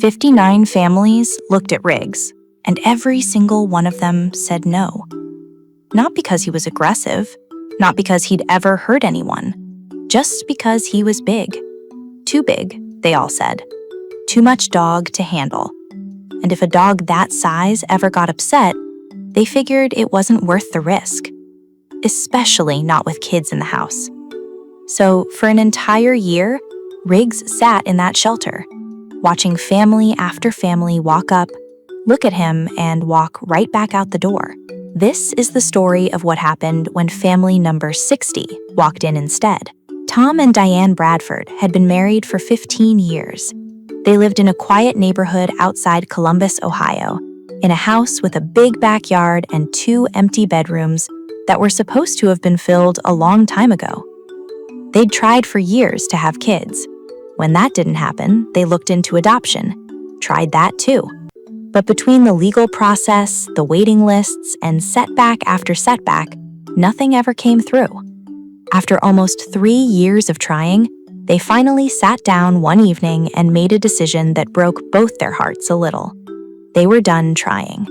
59 families looked at Riggs, and every single one of them said no. Not because he was aggressive, not because he'd ever hurt anyone, just because he was big. Too big, they all said. Too much dog to handle. And if a dog that size ever got upset, they figured it wasn't worth the risk. Especially not with kids in the house. So for an entire year, Riggs sat in that shelter, watching family after family walk up, look at him, and walk right back out the door. This is the story of what happened when family number 60 walked in instead. Tom and Diane Bradford had been married for 15 years. They lived in a quiet neighborhood outside Columbus, Ohio, in a house with a big backyard and 2 empty bedrooms that were supposed to have been filled a long time ago. They'd tried for years to have kids. When that didn't happen, they looked into adoption. Tried that too. But between the legal process, the waiting lists, and setback after setback, nothing ever came through. After almost 3 years of trying, they finally sat down one evening and made a decision that broke both their hearts a little. They were done trying.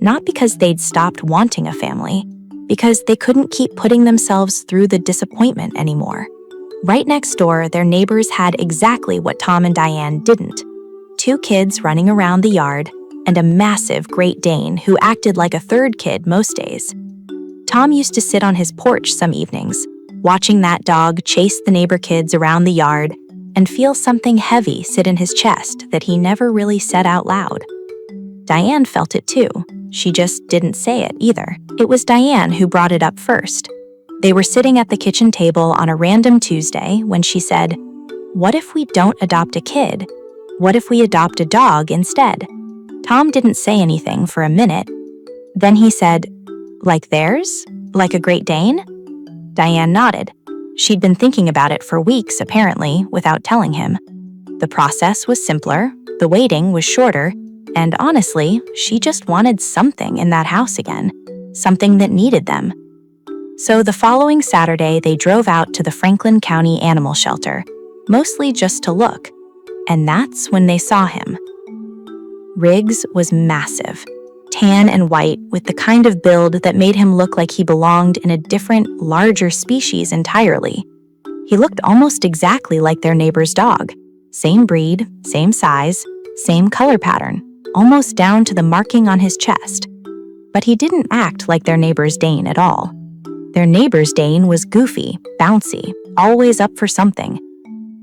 Not because they'd stopped wanting a family, because they couldn't keep putting themselves through the disappointment anymore. Right next door, their neighbors had exactly what Tom and Diane didn't. 2 kids running around the yard, and a massive Great Dane who acted like a third kid most days. Tom used to sit on his porch some evenings, watching that dog chase the neighbor kids around the yard, and feel something heavy sit in his chest that he never really said out loud. Diane felt it too. She just didn't say it either. It was Diane who brought it up first. They were sitting at the kitchen table on a random Tuesday when she said, "What if we don't adopt a kid? What if we adopt a dog instead?" Tom didn't say anything for a minute. Then he said, "Like theirs? Like a Great Dane?" Diane nodded. She'd been thinking about it for weeks, apparently, without telling him. The process was simpler, the waiting was shorter, and honestly, she just wanted something in that house again, something that needed them. So the following Saturday, they drove out to the Franklin County Animal Shelter, mostly just to look, and that's when they saw him. Riggs was massive, tan and white, with the kind of build that made him look like he belonged in a different, larger species entirely. He looked almost exactly like their neighbor's dog. Same breed, same size, same color pattern, almost down to the marking on his chest. But he didn't act like their neighbor's Dane at all. Their neighbor's Dane was goofy, bouncy, always up for something.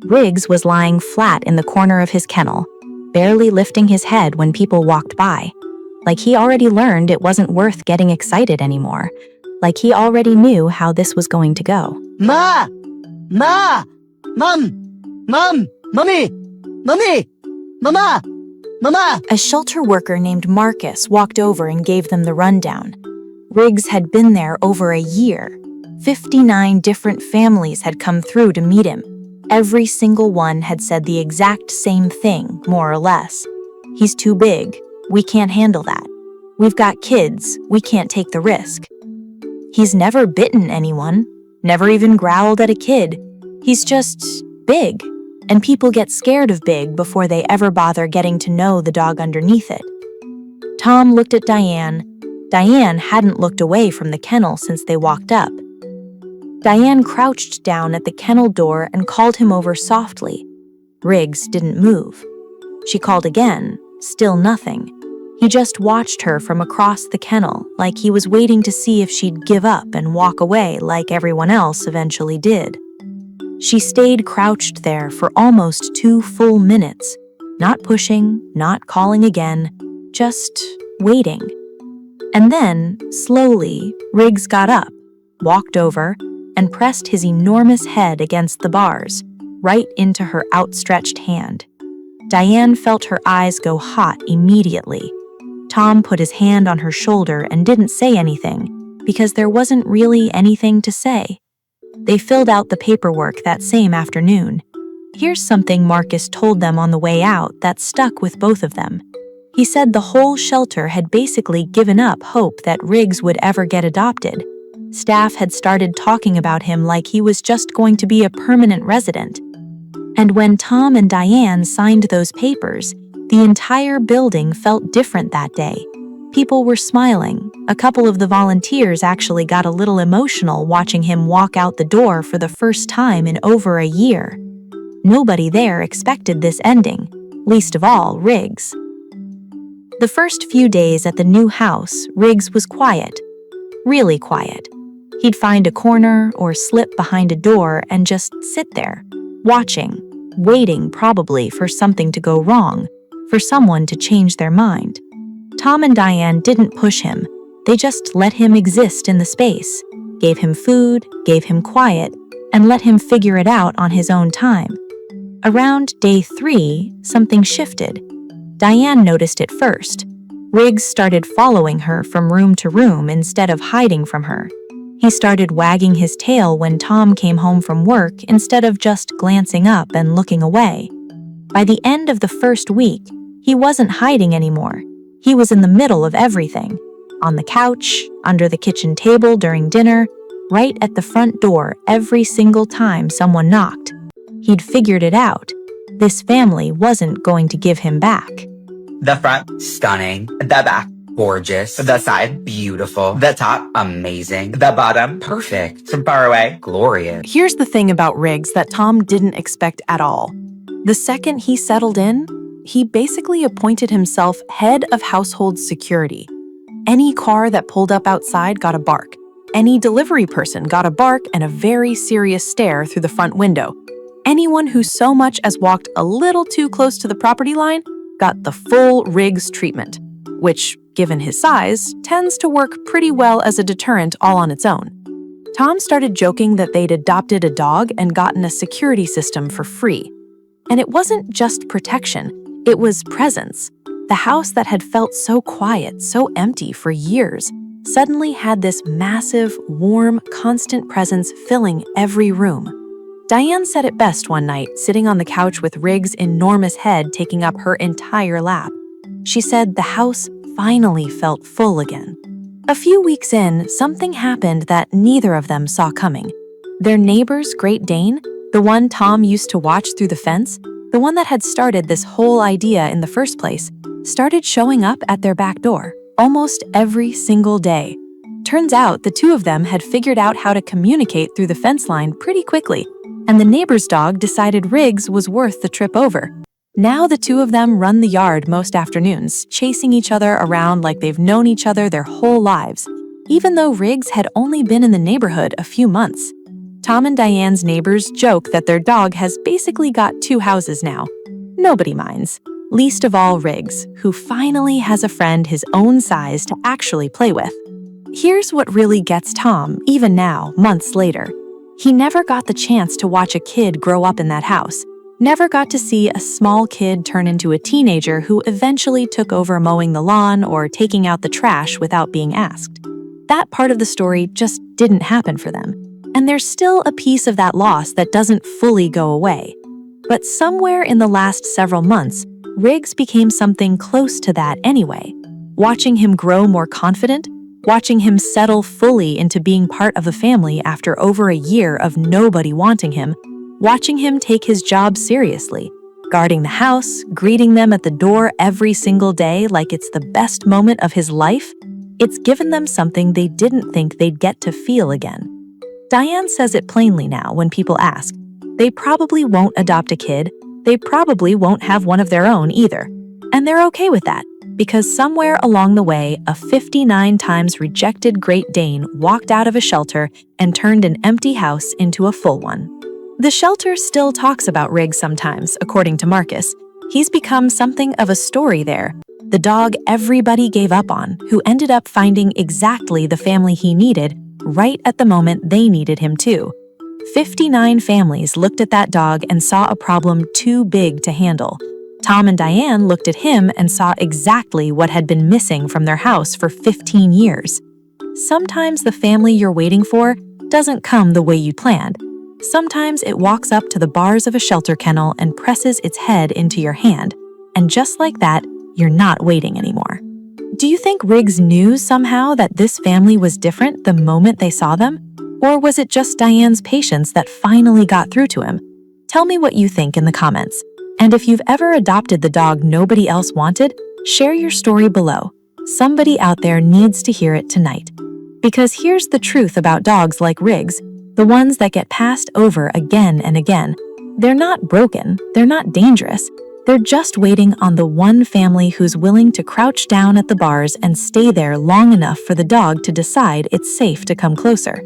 Riggs was lying flat in the corner of his kennel, barely lifting his head when people walked by. Like he already learned it wasn't worth getting excited anymore. Like he already knew how this was going to go. Ma! Ma! Mom! Mom! Mommy! Mommy! Mama! Mama! A shelter worker named Marcus walked over and gave them the rundown. Riggs had been there over a year. 59 different families had come through to meet him. Every single one had said the exact same thing, more or less. "He's too big. We can't handle that. We've got kids. We can't take the risk. He's never bitten anyone, never even growled at a kid. He's just big, and people get scared of big before they ever bother getting to know the dog underneath it." Tom looked at Diane. Diane hadn't looked away from the kennel since they walked up. Diane crouched down at the kennel door and called him over softly. Riggs didn't move. She called again, still nothing. He just watched her from across the kennel, like he was waiting to see if she'd give up and walk away like everyone else eventually did. She stayed crouched there for almost 2 full minutes, not pushing, not calling again, just waiting. And then, slowly, Riggs got up, walked over, and pressed his enormous head against the bars, right into her outstretched hand. Diane felt her eyes go hot immediately. Tom put his hand on her shoulder and didn't say anything, because there wasn't really anything to say. They filled out the paperwork that same afternoon. Here's something Marcus told them on the way out that stuck with both of them. He said the whole shelter had basically given up hope that Riggs would ever get adopted. Staff had started talking about him like he was just going to be a permanent resident. And when Tom and Diane signed those papers, The entire building felt different that day. People were smiling. A couple of the volunteers actually got a little emotional watching him walk out the door for the first time in over a year. Nobody there expected this ending, least of all Riggs. The first few days at the new house, Riggs was quiet. Really quiet. He'd find a corner or slip behind a door and just sit there, watching, waiting probably for something to go wrong, for someone to change their mind. Tom and Diane didn't push him. They just let him exist in the space, gave him food, gave him quiet, and let him figure it out on his own time. Around day 3, something shifted. Diane noticed it first. Riggs started following her from room to room instead of hiding from her. He started wagging his tail when Tom came home from work instead of just glancing up and looking away. By the end of the first week, he wasn't hiding anymore. He was in the middle of everything. On the couch, under the kitchen table during dinner, right at the front door every single time someone knocked. He'd figured it out. This family wasn't going to give him back. The front, stunning. The back, gorgeous. The side, beautiful. The top, amazing. The bottom, perfect. From far away, glorious. Here's the thing about Riggs that Tom didn't expect at all. The second he settled in, he basically appointed himself head of household security. Any car that pulled up outside got a bark. Any delivery person got a bark and a very serious stare through the front window. Anyone who so much as walked a little too close to the property line got the full Riggs treatment, which, given his size, tends to work pretty well as a deterrent all on its own. Tom started joking that they'd adopted a dog and gotten a security system for free. And it wasn't just protection, it was presence. The house that had felt so quiet, so empty for years, suddenly had this massive, warm, constant presence filling every room. Diane said it best one night, sitting on the couch with Riggs' enormous head taking up her entire lap. She said the house finally felt full again. A few weeks in, something happened that neither of them saw coming. Their neighbor's Great Dane, the one Tom used to watch through the fence, the one that had started this whole idea in the first place, started showing up at their back door almost every single day. Turns out the two of them had figured out how to communicate through the fence line pretty quickly, and the neighbor's dog decided Riggs was worth the trip over. Now the two of them run the yard most afternoons, chasing each other around like they've known each other their whole lives, even though Riggs had only been in the neighborhood a few months. Tom and Diane's neighbors joke that their dog has basically got 2 houses now. Nobody minds, least of all Riggs, who finally has a friend his own size to actually play with. Here's what really gets Tom, even now, months later. He never got the chance to watch a kid grow up in that house, never got to see a small kid turn into a teenager who eventually took over mowing the lawn or taking out the trash without being asked. That part of the story just didn't happen for them. And there's still a piece of that loss that doesn't fully go away. But somewhere in the last several months, Riggs became something close to that anyway. Watching him grow more confident, watching him settle fully into being part of the family after over a year of nobody wanting him, watching him take his job seriously, guarding the house, greeting them at the door every single day like it's the best moment of his life, it's given them something they didn't think they'd get to feel again. Diane says it plainly now when people ask. They probably won't adopt a kid, they probably won't have one of their own either. And they're okay with that, because somewhere along the way, a 59 times rejected Great Dane walked out of a shelter and turned an empty house into a full one. The shelter still talks about Riggs sometimes, according to Marcus. He's become something of a story there. The dog everybody gave up on, who ended up finding exactly the family he needed right at the moment they needed him too. 59 families looked at that dog and saw a problem too big to handle. Tom and Diane looked at him and saw exactly what had been missing from their house for 15 years. Sometimes the family you're waiting for doesn't come the way you planned. Sometimes it walks up to the bars of a shelter kennel and presses its head into your hand. And just like that, you're not waiting anymore. Do you think Riggs knew somehow that this family was different the moment they saw them? Or was it just Diane's patience that finally got through to him? Tell me what you think in the comments. And if you've ever adopted the dog nobody else wanted, share your story below. Somebody out there needs to hear it tonight. Because here's the truth about dogs like Riggs, the ones that get passed over again and again. They're not broken, they're not dangerous. They're just waiting on the one family who's willing to crouch down at the bars and stay there long enough for the dog to decide it's safe to come closer.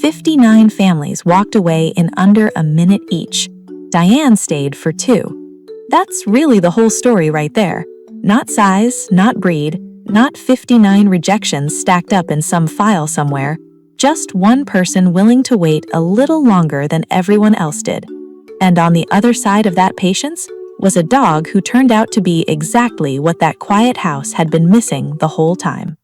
59 families walked away in under a minute each. Diane stayed for 2. That's really the whole story right there. Not size, not breed, not 59 rejections stacked up in some file somewhere. Just one person willing to wait a little longer than everyone else did. And on the other side of that patience was a dog who turned out to be exactly what that quiet house had been missing the whole time.